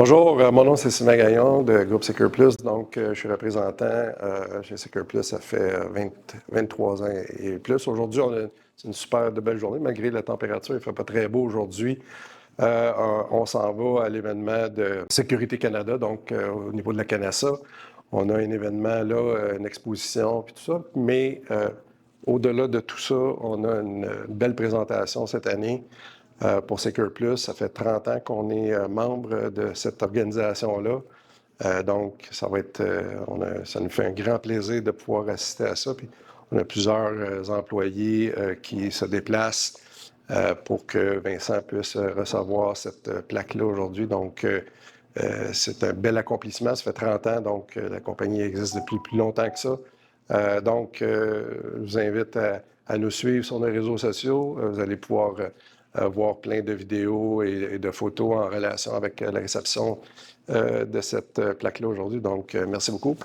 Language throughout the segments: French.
Bonjour, mon nom c'est Sylvain Gagnon de Groupe Secure Plus. Donc, je suis représentant chez Secure Plus, ça fait 23 ans et plus. Aujourd'hui, c'est une super de belle journée, malgré la température, il ne fait pas très beau aujourd'hui. On s'en va à l'événement de Sécurité Canada, donc au niveau de la CANASA. On a un événement là, une exposition, puis tout ça. Mais au-delà de tout ça, on a une belle présentation cette année. Pour Secure Plus, ça fait 30 ans qu'on est membre de cette organisation-là. Donc, ça va être, ça nous fait un grand plaisir de pouvoir assister à ça. Puis, on a plusieurs employés qui se déplacent pour que Vincent puisse recevoir cette plaque-là aujourd'hui. Donc, c'est un bel accomplissement. Ça fait 30 ans, donc la compagnie existe depuis plus longtemps que ça. Donc, je vous invite à nous suivre sur nos réseaux sociaux. Vous allez pouvoir voir plein de vidéos et de photos en relation avec la réception de cette plaque-là aujourd'hui. Donc, merci beaucoup.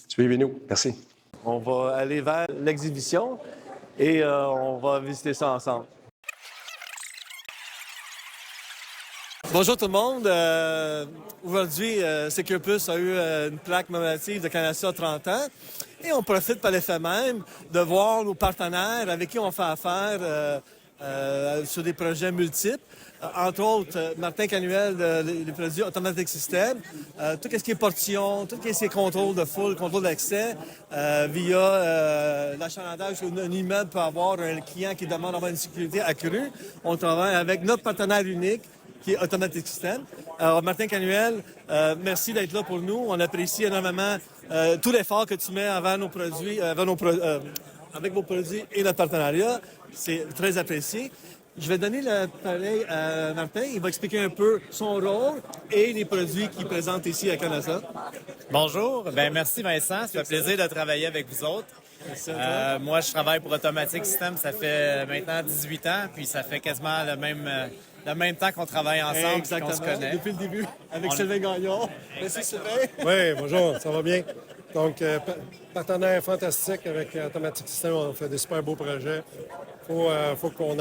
Suivez-nous. Merci. On va aller vers l'exhibition et on va visiter ça ensemble. Bonjour tout le monde. Aujourd'hui, Secure Plus a eu une plaque commémorative de CANASA 30 ans et on profite par l'effet même de voir nos partenaires avec qui on fait affaire sur des projets multiples. Entre autres, Martin Canuel, les produits Automatic System, tout ce qui est portillon, tout ce qui est contrôle de foule, contrôle d'accès, via l'achalandage qu'un immeuble peut avoir un client qui demande d'avoir une sécurité accrue. On travaille avec notre partenaire unique, qui est Automatic System. Alors, Martin Canuel, merci d'être là pour nous. On apprécie énormément tout l'effort que tu mets avant nos produits, avec vos produits et notre partenariat. C'est très apprécié. Je vais donner l'appareil à Martin. Il va expliquer un peu son rôle et les produits qu'il présente ici à CANASA. Bonjour. Merci Vincent. Ça fait plaisir de travailler avec vous autres. Moi, je travaille pour Automatic System. Ça fait maintenant 18 ans, puis ça fait quasiment le même temps qu'on travaille ensemble. Exactement. Qu'on se connaît. Depuis le début, avec Sylvain Gagnon. Merci Sylvain. Oui, bonjour, ça va bien. Donc, partenaire fantastique avec Automatic System, on fait des super beaux projets. Il faut qu'on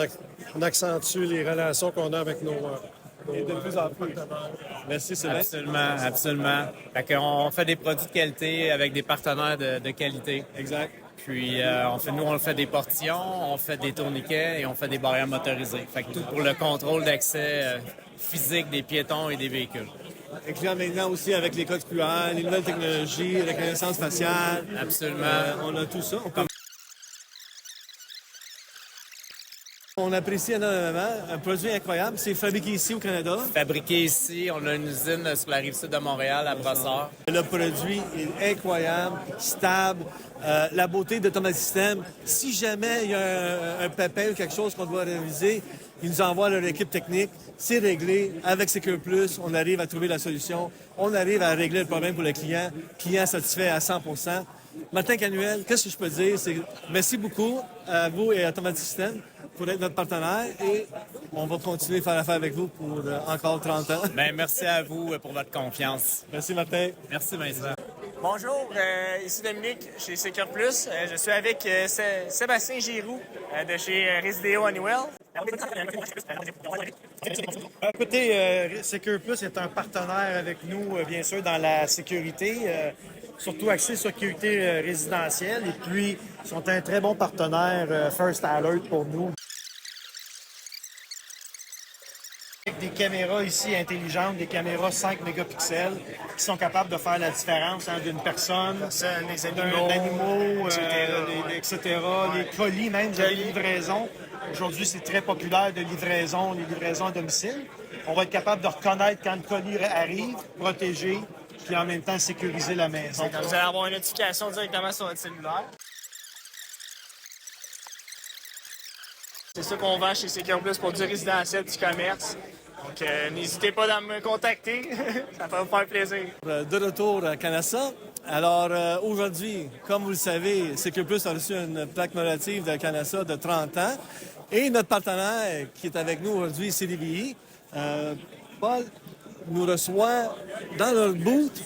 accentue les relations qu'on a avec nos Et de plus en plus. Merci Sylvain. Absolument, absolument. On fait des produits de qualité avec des partenaires de qualité. Exact. Puis, on fait des portillons, on fait des tourniquets et on fait des barrières motorisées. Fait que tout pour le contrôle d'accès physique des piétons et des véhicules. Incluant maintenant aussi avec les codes QR, les nouvelles technologies, la reconnaissance faciale. Absolument. On a tout ça. On apprécie énormément. Un produit incroyable. C'est fabriqué ici au Canada. Fabriqué ici. On a une usine sur la rive sud de Montréal, à Brossard. Le produit est incroyable, stable. La beauté d'Automatic System. Si jamais il y a un pépin ou quelque chose qu'on doit réaliser, ils nous envoient leur équipe technique. C'est réglé. Avec Secure Plus, on arrive à trouver la solution. On arrive à régler le problème pour le client. Client satisfait à 100 % Martin Canuel, qu'est-ce que je peux dire? C'est merci beaucoup à vous et à Automatic System pour être notre partenaire et on va continuer à faire affaire avec vous pour encore 30 ans. Merci à vous pour votre confiance. Merci Martin. Merci Vincent. Bonjour, ici Dominique chez Secure Plus. Je suis avec Sébastien Giroux de chez Resideo Honeywell. Écoutez, Secure Plus est un partenaire avec nous, bien sûr, dans la sécurité, surtout axé sur sécurité résidentielle. Et puis, ils sont un très bon partenaire First Alert pour nous. Avec des caméras ici intelligentes, des caméras 5 mégapixels qui sont capables de faire la différence entre une personne, Les animaux, etc. Les colis même de livraison. Aujourd'hui, c'est très populaire les livraisons à domicile. On va être capable de reconnaître quand le colis arrive, protéger, puis en même temps sécuriser la maison. Vous allez avoir une notification directement sur votre cellulaire. C'est ça qu'on vend chez Secure Plus pour du résidentiel, du commerce. Donc, n'hésitez pas à me contacter. Ça va vous faire plaisir. De retour à CANASA. Alors, aujourd'hui, comme vous le savez, Secure Plus a reçu une plaque commémorative de CANASA de 30 ans. Et notre partenaire qui est avec nous aujourd'hui, CDVI, Paul, nous reçoit dans leur booth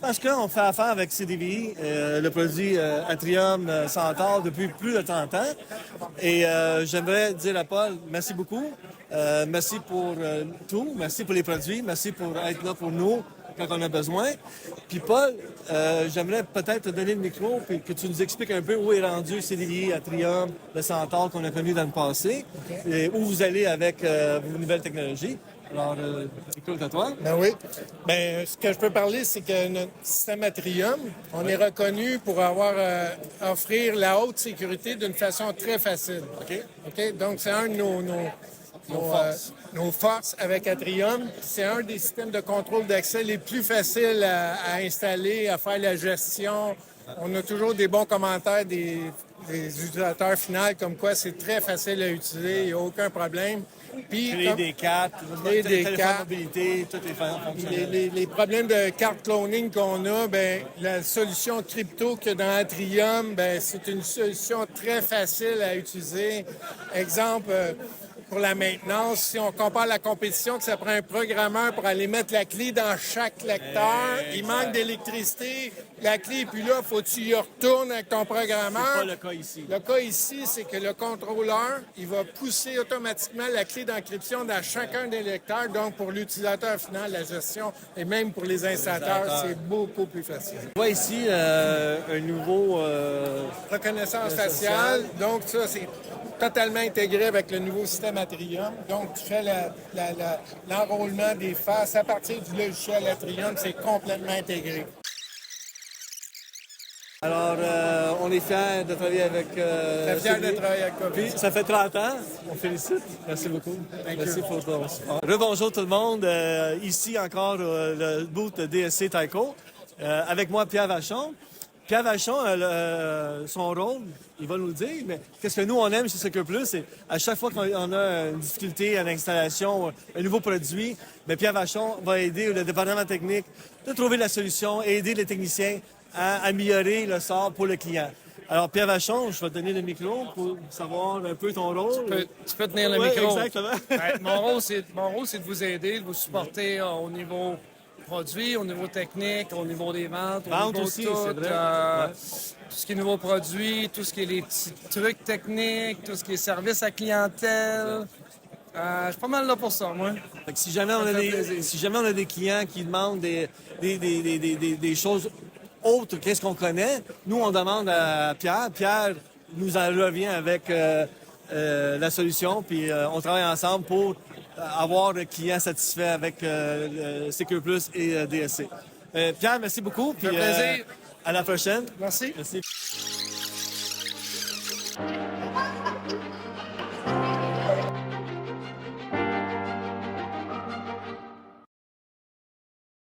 parce qu'on fait affaire avec CDVI, le produit Atrium Centaure depuis plus de 30 ans. Et j'aimerais dire à Paul, merci beaucoup. Merci pour tout. Merci pour les produits. Merci pour être là pour nous quand on a besoin. Puis Paul, j'aimerais peut-être te donner le micro et que tu nous expliques un peu où est rendu CDI, Atrium, le Centaure qu'on a connu dans le passé, et où vous allez avec vos nouvelles technologies. Alors, écoute à toi. Ben oui. Ben, ce que je peux parler, c'est que notre système Atrium, on est reconnu pour avoir offrir la haute sécurité d'une façon très facile. OK? Donc, c'est un de nos forces avec Atrium. C'est un des systèmes de contrôle d'accès les plus faciles à installer, à faire la gestion. On a toujours des bons commentaires des utilisateurs finaux, comme quoi c'est très facile à utiliser, il n'y a aucun problème. Puis, Créer des cartes, téléphone mobilité, tout est fonctionnel. les problèmes de carte cloning qu'on a, ben la solution crypto qu'il y a dans Atrium, ben c'est une solution très facile à utiliser. Exemple, pour la maintenance, si on compare la compétition, que ça prend un programmeur pour aller mettre la clé dans chaque lecteur, il manque d'électricité, la clé est plus là, faut que tu y retournes avec ton programmeur. C'est pas le cas ici. Le cas ici, c'est que le contrôleur, il va pousser automatiquement la clé d'encryption dans chacun des lecteurs. Donc, pour l'utilisateur final, la gestion, et même pour les installateurs, c'est beaucoup plus facile. On voit ici un nouveau... Reconnaissance faciale. Donc, ça, c'est totalement intégré avec le nouveau système Atrium. Donc, tu fais l'enrôlement des faces à partir du logiciel Atrium, c'est complètement intégré. Alors, on est fiers de travailler avec... Très fier de travailler avec Puis, Covid. ça fait 30 ans. On félicite. Merci beaucoup. Merci pour ton support. Rebonjour tout le monde. Ici encore le booth de DSC Tyco. Avec moi, Pierre Vachon. Pierre Vachon, son rôle, il va nous le dire, mais qu'est-ce que nous, on aime chez Secure Plus, c'est à chaque fois qu'on a une difficulté à l'installation, un nouveau produit, bien, Pierre Vachon va aider le département technique de trouver la solution et aider les techniciens à améliorer le sort pour le client. Alors, Pierre Vachon, je vais te donner le micro pour savoir un peu ton rôle. Tu peux tenir le Ouais, micro. exactement. Ouais, mon rôle, c'est de vous aider, de vous supporter au niveau produit, au niveau technique, au niveau des ventes, au Vente niveau aussi, tout, c'est vrai. tout ce qui est nouveaux produits, tout ce qui est les petits trucs techniques, tout ce qui est service à clientèle. Je suis pas mal là pour ça, moi. Fait que si jamais on a des clients qui demandent des choses autres qu'est-ce qu'on connaît, nous, on demande à Pierre. Pierre nous en revient avec la solution, puis on travaille ensemble pour avoir le client satisfait avec Secure Plus et DSC. Pierre, merci beaucoup. Puis, Ça fait plaisir. à la prochaine. Merci. Merci.